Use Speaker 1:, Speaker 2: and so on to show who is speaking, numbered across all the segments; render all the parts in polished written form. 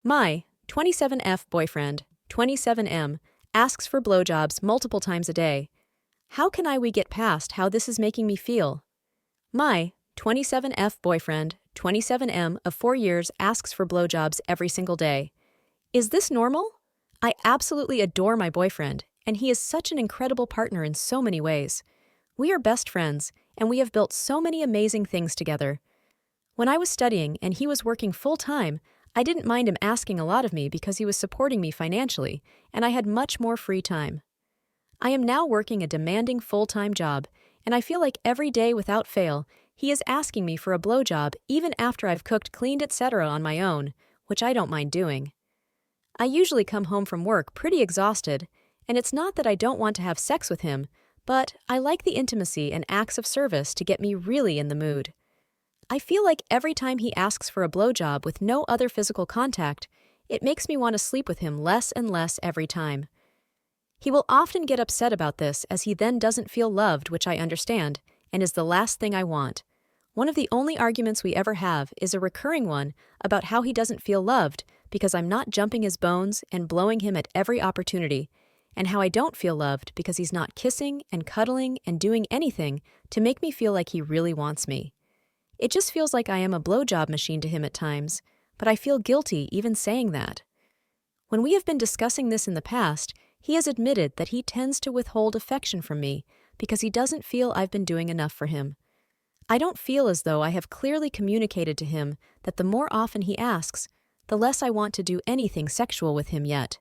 Speaker 1: My 27F boyfriend, 27M, asks for blowjobs multiple times a day. How can we get past how this is making me feel? My 27F boyfriend, 27M of 4 years asks for blowjobs every single day. Is this normal? I absolutely adore my boyfriend, and he is such an incredible partner in so many ways. We are best friends, and we have built so many amazing things together. When I was studying and he was working full-time, I didn't mind him asking a lot of me because he was supporting me financially, and I had much more free time. I am now working a demanding full-time job, and I feel like every day without fail, he is asking me for a blowjob even after I've cooked, cleaned, etc. on my own, which I don't mind doing. I usually come home from work pretty exhausted, and it's not that I don't want to have sex with him, but I like the intimacy and acts of service to get me really in the mood. I feel like every time he asks for a blowjob with no other physical contact, it makes me want to sleep with him less and less every time. He will often get upset about this as he then doesn't feel loved, which I understand, and is the last thing I want. One of the only arguments we ever have is a recurring one about how he doesn't feel loved because I'm not jumping his bones and blowing him at every opportunity, and how I don't feel loved because he's not kissing and cuddling and doing anything to make me feel like he really wants me. It just feels like I am a blowjob machine to him at times, but I feel guilty even saying that. When we have been discussing this in the past, he has admitted that he tends to withhold affection from me because he doesn't feel I've been doing enough for him. I don't feel as though I have clearly communicated to him that the more often he asks, the less I want to do anything sexual with him yet.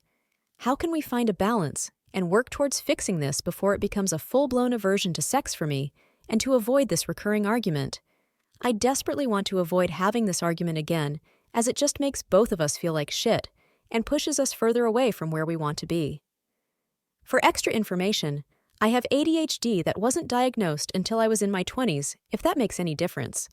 Speaker 1: How can we find a balance and work towards fixing this before it becomes a full-blown aversion to sex for me and to avoid this recurring argument? I desperately want to avoid having this argument again, as it just makes both of us feel like shit and pushes us further away from where we want to be. For extra information, I have ADHD that wasn't diagnosed until I was in my 20s, if that makes any difference.